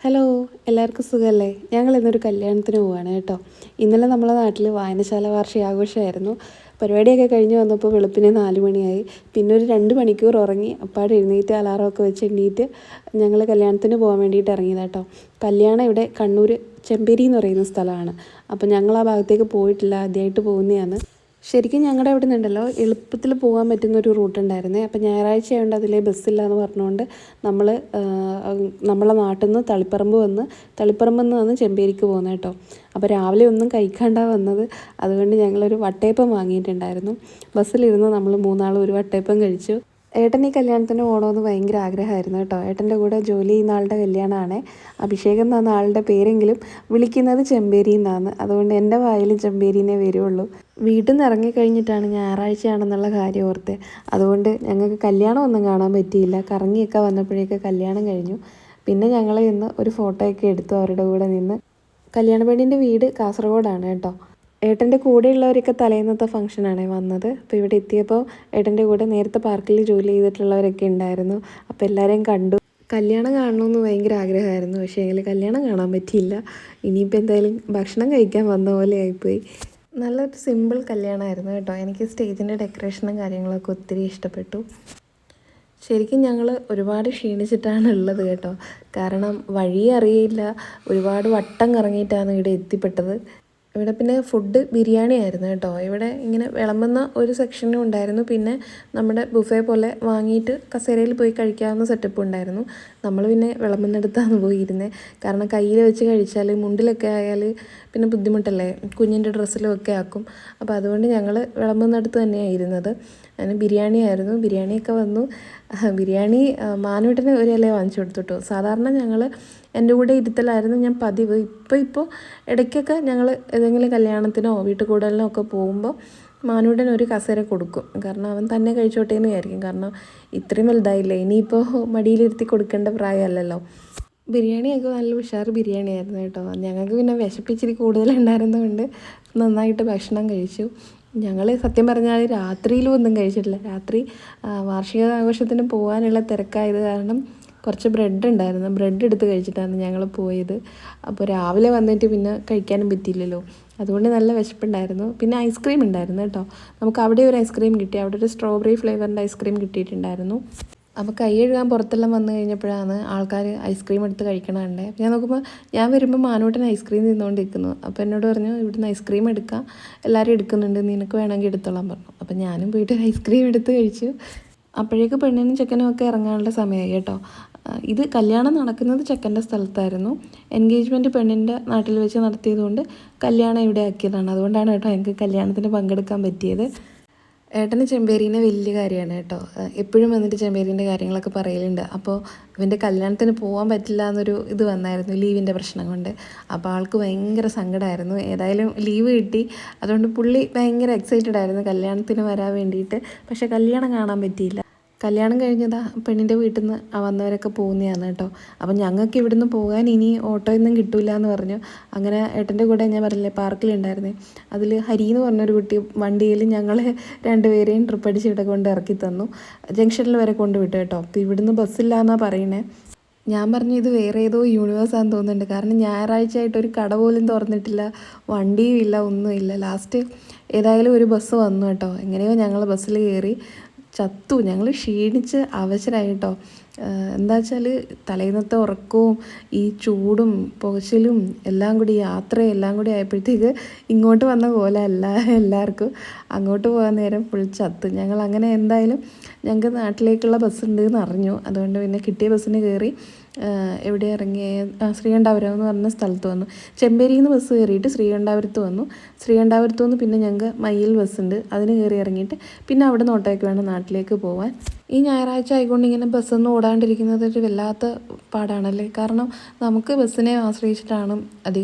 Hello, എല്ലാവർക്കും സുഖമല്ലേ? ഞങ്ങൾ ഇന്നൊരു കല്യാണത്തിന് പോവാണ് കേട്ടോ. ഇന്നലെ നമ്മളെ നാട്ടിൽ വായനശാല വാർഷികാഘോഷമായിരുന്നു. പരിപാടിയൊക്കെ കഴിഞ്ഞ് വന്നപ്പോൾ വെളുപ്പിനെ 4 മണിയായി. പിന്നെ ഒരു 2 മണിക്കൂർ ഉറങ്ങി. അപ്പാടെ എഴുന്നേറ്റ് അലാറമൊക്കെ വെച്ച് എണ്ണീറ്റ് ഞങ്ങൾ കല്യാണത്തിന് പോകാൻ വേണ്ടിയിട്ട് ഇറങ്ങിയതാണ് കേട്ടോ. കല്യാണം ഇവിടെ കണ്ണൂർ ചെമ്പേരി എന്ന് പറയുന്ന സ്ഥലമാണ്. അപ്പോൾ ഞങ്ങൾ ആ ഭാഗത്തേക്ക് പോയിട്ടില്ല, ആദ്യമായിട്ട് പോകുന്നതാണ്. ശരിക്കും ഞങ്ങളുടെ അവിടെ നിന്നുണ്ടല്ലോ എളുപ്പത്തിൽ പോകാൻ പറ്റുന്നൊരു റൂട്ടുണ്ടായിരുന്നേ. അപ്പോൾ ഞായറാഴ്ച ആയതുകൊണ്ട് അതിലെ ബസ്സില്ല എന്ന് പറഞ്ഞുകൊണ്ട് നമ്മൾ നമ്മളെ നാട്ടിൽ നിന്ന് തളിപ്പറമ്പ് നിന്ന് ചെമ്പേരിക്ക് പോകുന്നത് കേട്ടോ. അപ്പോൾ രാവിലെ ഒന്നും കഴിക്കാണ്ടാ വന്നത്, അതുകൊണ്ട് ഞങ്ങളൊരു വട്ടയപ്പം വാങ്ങിയിട്ടുണ്ടായിരുന്നു. ബസ്സിലിരുന്ന് നമ്മൾ മൂന്നാളും ഒരു വട്ടയപ്പം കഴിച്ചു. ഏട്ടൻ ഈ കല്യാണത്തിന് പോകണമെന്ന് ഭയങ്കര ആഗ്രഹമായിരുന്നു കേട്ടോ. ഏട്ടൻ്റെ കൂടെ ജോലി ചെയ്യുന്ന ആളുടെ കല്യാണമാണ്. അഭിഷേകം എന്നാണ് ആളുടെ പേരെങ്കിലും വിളിക്കുന്നത് ചെമ്പേരി എന്നാണ്. അതുകൊണ്ട് എൻ്റെ വായിലും ചെമ്പേരിനെ വരുള്ളൂ. വീട്ടിൽ നിന്ന് ഇറങ്ങിക്കഴിഞ്ഞിട്ടാണ് ഞായറാഴ്ചയാണെന്നുള്ള കാര്യം ഓർത്ത്. അതുകൊണ്ട് ഞങ്ങൾക്ക് കല്യാണമൊന്നും കാണാൻ പറ്റിയില്ല. കറങ്ങിയൊക്കെ വന്നപ്പോഴേക്ക് കല്യാണം കഴിഞ്ഞു. പിന്നെ ഞങ്ങൾ ഇന്ന് ഒരു ഫോട്ടോയൊക്കെ എടുത്തു അവരുടെ കൂടെ നിന്ന്. കല്യാണ പെണ്ണിൻ്റെ വീട് കാസർഗോഡാണ് കേട്ടോ. ഏട്ടൻ്റെ കൂടെയുള്ളവരൊക്കെ തലേന്നത്തെ ഫംഗ്ഷനാണ് വന്നത്. അപ്പോൾ ഇവിടെ എത്തിയപ്പോൾ ഏട്ടൻ്റെ കൂടെ നേരത്തെ പാർക്കിൽ ജോലി ചെയ്തിട്ടുള്ളവരൊക്കെ ഉണ്ടായിരുന്നു. അപ്പോൾ എല്ലാവരെയും കണ്ടു. കല്യാണം കാണണമെന്ന് ഭയങ്കര ആഗ്രഹമായിരുന്നു, പക്ഷേ എങ്കിൽ കല്യാണം കാണാൻ പറ്റിയില്ല. ഇനിയിപ്പോൾ എന്തായാലും ഭക്ഷണം കഴിക്കാൻ വന്ന പോലെ ആയിപ്പോയി. നല്ലൊരു സിമ്പിൾ കല്യാണമായിരുന്നു കേട്ടോ. എനിക്ക് സ്റ്റേജിൻ്റെ ഡെക്കറേഷനും കാര്യങ്ങളൊക്കെ ഒത്തിരി ഇഷ്ടപ്പെട്ടു. ശരിക്കും ഞങ്ങൾ ഒരുപാട് ക്ഷീണിച്ചിട്ടാണ് ഉള്ളത് കേട്ടോ. കാരണം വഴി അറിയില്ല, ഒരുപാട് വട്ടം കറങ്ങിയിട്ടാണ് ഇവിടെ എത്തിപ്പെട്ടത്. ഇവിടെ പിന്നെ ഫുഡ് ബിരിയാണി ആയിരുന്നു കേട്ടോ. ഇവിടെ ഇങ്ങനെ വിളമ്പുന്ന ഒരു സെക്ഷനും ഉണ്ടായിരുന്നു. പിന്നെ നമ്മുടെ ബുഫേ പോലെ വാങ്ങിയിട്ട് കസേരയിൽ പോയി കഴിക്കാവുന്ന സെറ്റപ്പ് ഉണ്ടായിരുന്നു. നമ്മൾ പിന്നെ വിളമ്പുന്നിടത്താണ് പോയിരുന്നത്. കാരണം കയ്യിൽ വെച്ച് കഴിച്ചാൽ മുണ്ടിലൊക്കെ ആയാൽ പിന്നെ ബുദ്ധിമുട്ടല്ലേ, കുഞ്ഞിൻ്റെ ഡ്രസ്സിലും ഒക്കെ ആക്കും. അപ്പോൾ അതുകൊണ്ട് ഞങ്ങൾ വിളമ്പുന്നിടത്ത് തന്നെയാണ് ഇരുന്നത്. അതിന് ബിരിയാണി ആയിരുന്നു. ബിരിയാണിയൊക്കെ വന്നു. ബിരിയാണി മാനൂട്ടിന് ഒരു ഇല വാങ്ങിച്ചു കൊടുത്തു കേട്ടോ. സാധാരണ ഞങ്ങൾ എൻ്റെ കൂടെ ഇരുത്തലായിരുന്നു ഞാൻ പതിവ്. ഇപ്പോൾ ഇടയ്ക്കൊക്കെ ഞങ്ങൾ ഏതെങ്കിലും കല്യാണത്തിനോ വീട്ടു കൂടലിനോ ഒക്കെ പോകുമ്പോൾ മാനൂട്ടൻ ഒരു കസേര കൊടുക്കും. കാരണം അവൻ തന്നെ കഴിച്ചോട്ടേ എന്ന് വിചാരിക്കും. കാരണം ഇത്രയും വലുതായില്ലേ, ഇനിയിപ്പോൾ മടിയിലിരുത്തി കൊടുക്കേണ്ട പ്രായമല്ലല്ലോ. ബിരിയാണിയൊക്കെ നല്ല ഉഷാർ ബിരിയാണി ആയിരുന്നു കേട്ടോ. ഞങ്ങൾക്ക് പിന്നെ വിശപ്പിച്ചിരി കൂടുതലുണ്ടായിരുന്നതുകൊണ്ട് നന്നായിട്ട് ഭക്ഷണം കഴിച്ചു. ഞങ്ങൾ സത്യം പറഞ്ഞാൽ രാത്രിയിലും ഒന്നും കഴിച്ചിട്ടില്ല. രാത്രി വാർഷികാഘോഷത്തിന് പോകാനുള്ള തിരക്കായത് കാരണം കുറച്ച് ബ്രെഡ് ഉണ്ടായിരുന്നു. ബ്രെഡ് എടുത്ത് കഴിച്ചിട്ടാണ് ഞങ്ങൾ പോയത്. അപ്പോൾ രാവിലെ വന്നിട്ട് പിന്നെ കഴിക്കാനും പറ്റിയില്ലല്ലോ. അതുകൊണ്ട് നല്ല വിശപ്പുണ്ടായിരുന്നു. പിന്നെ ഐസ്ക്രീം ഉണ്ടായിരുന്നു കേട്ടോ. നമുക്ക് അവിടെ ഒരു ഐസ്ക്രീം കിട്ടി. അവിടെ ഒരു സ്ട്രോബെറി ഫ്ലേവറിൻ്റെ ഐസ്ക്രീം കിട്ടിയിട്ടുണ്ടായിരുന്നു. അപ്പോൾ കൈ കഴുകാൻ പുറത്തെല്ലാം വന്നു കഴിഞ്ഞപ്പോഴാണ് ആൾക്കാർ ഐസ്ക്രീം എടുത്ത് കഴിക്കണുണ്ട്. അപ്പോൾ ഞാൻ നോക്കുമ്പോൾ ഞാൻ വരുമ്പോൾ മാനൂട്ടൻ ഐസ്ക്രീം തിന്നുകൊണ്ടിരിക്കുന്നു. അപ്പോൾ എന്നോട് പറഞ്ഞു ഇവിടുന്ന് ഐസ്ക്രീം എടുക്കാം, എല്ലാവരും എടുക്കുന്നുണ്ട്, നിനക്ക് വേണമെങ്കിൽ എടുത്തോളാൻ പറഞ്ഞു. അപ്പോൾ ഞാനും പോയിട്ട് ഐസ്ക്രീം എടുത്ത് കഴിച്ചു. അപ്പോഴേക്ക് പെണ്ണിനും ചെക്കനും ഒക്കെ ഇറങ്ങാനുള്ള സമയമായി കേട്ടോ. ഇത് കല്യാണം നടക്കുന്നത് ചെക്കൻ്റെ സ്ഥലത്തായിരുന്നു. എൻഗേജ്മെൻറ്റ് പെണ്ണിൻ്റെ നാട്ടിൽ വെച്ച് നടത്തിയതുകൊണ്ട് കല്യാണം ഇവിടെ ആക്കിയതാണ്. അതുകൊണ്ടാണ് കേട്ടോ എനിക്ക് കല്യാണത്തിന് പങ്കെടുക്കാൻ പറ്റിയത്. ഏട്ടന് ചെമ്പേരീനെ വലിയ കാര്യമാണ് കേട്ടോ. എപ്പോഴും വന്നിട്ട് ചെമ്പേരീൻ്റെ കാര്യങ്ങളൊക്കെ പറയലുണ്ട്. അപ്പോൾ ഇവൻ്റെ കല്യാണത്തിന് പോകാൻ പറ്റില്ല എന്നൊരു ഇത് വന്നായിരുന്നു ലീവിൻ്റെ പ്രശ്നം കൊണ്ട്. അപ്പോൾ ആൾക്ക് ഭയങ്കര സങ്കടമായിരുന്നു. ഏതായാലും ലീവ് കിട്ടി. അതുകൊണ്ട് പുള്ളി ഭയങ്കര എക്സൈറ്റഡ് ആയിരുന്നു കല്യാണത്തിന് വരാൻ വേണ്ടിയിട്ട്. പക്ഷേ കല്യാണം കാണാൻ പറ്റിയില്ല. കല്യാണം കഴിഞ്ഞതാ പെണ്ണിൻ്റെ വീട്ടിൽ നിന്ന് വന്നവരൊക്കെ പോകുന്നതാണ് കേട്ടോ. അപ്പം ഞങ്ങൾക്ക് ഇവിടുന്ന് പോകാൻ ഇനി ഓട്ടോയൊന്നും കിട്ടില്ല എന്ന് പറഞ്ഞു. അങ്ങനെ ഏട്ടൻ്റെ കൂടെ ഞാൻ പറഞ്ഞില്ലേ പാർക്കിലുണ്ടായിരുന്നേ, അതിൽ ഹരി എന്ന് പറഞ്ഞൊരു കുട്ടി വണ്ടിയിൽ ഞങ്ങൾ രണ്ടുപേരെയും ട്രിപ്പ് അടിച്ച് ഇവിടെ കൊണ്ട് ഇറക്കി തന്നു. ജംഗ്ഷനിൽ വരെ കൊണ്ടുവിട്ടു കേട്ടോ. അപ്പോൾ ഇവിടുന്ന് ബസ്സില്ല എന്നാണ് പറയണേ. ഞാൻ പറഞ്ഞു ഇത് വേറെ ഏതോ യൂണിവേഴ്സാണെന്ന് തോന്നുന്നുണ്ട്. കാരണം ഞായറാഴ്ച ആയിട്ട് ഒരു കട പോലും തുറന്നിട്ടില്ല, വണ്ടിയും ഇല്ല, ഒന്നുമില്ല. ലാസ്റ്റ് ഏതായാലും ഒരു ബസ് വന്നു കേട്ടോ. എങ്ങനെയോ ഞങ്ങൾ ബസ്സിൽ കയറി ചത്തു. ഞങ്ങൾ ക്ഷീണിച്ച് അവശരായി കേട്ടോ. എന്താ വെച്ചാൽ തലേന്നത്തെ ഉറക്കവും ഈ ചൂടും പുകച്ചിലും എല്ലാം കൂടി യാത്രയും എല്ലാം കൂടി ആയപ്പോഴത്തേക്ക് ഇങ്ങോട്ട് വന്ന പോലെ അല്ല എല്ലാവർക്കും. അങ്ങോട്ട് പോകാൻ നേരം ഫുൾ ചത്ത്. ഞങ്ങൾ അങ്ങനെ എന്തായാലും ഞങ്ങൾക്ക് നാട്ടിലേക്കുള്ള ബസ് ഉണ്ട് എന്ന് അറിഞ്ഞു. അതുകൊണ്ട് പിന്നെ കിട്ടിയ ബസ്സിന് കയറി എവിടെ ഇറങ്ങി ശ്രീകണ്ഠാപുരം എന്ന് പറഞ്ഞ സ്ഥലത്ത് വന്നു. ചെമ്പേരിയിൽ നിന്ന് ബസ് കയറിയിട്ട് ശ്രീകണ്ഠാപുരത്ത് വന്നു. ശ്രീകണ്ഠാപുരത്ത് നിന്ന് പിന്നെ ഞങ്ങൾക്ക് മയിൽ ബസ്സുണ്ട്, അതിന് കയറി ഇറങ്ങിയിട്ട് പിന്നെ അവിടെ നിന്ന് ഓട്ടോയ്ക്ക് വേണം നാട്ടിലേക്ക് പോകാൻ. ഈ ഞായറാഴ്ച ആയിക്കൊണ്ട് ഇങ്ങനെ ബസ്സൊന്നും ഓടാണ്ടിരിക്കുന്നത് ഒരു വല്ലാത്ത പാടാണല്ലേ. കാരണം നമുക്ക് ബസ്സിനെ ആശ്രയിച്ചിട്ടാണ് അധികം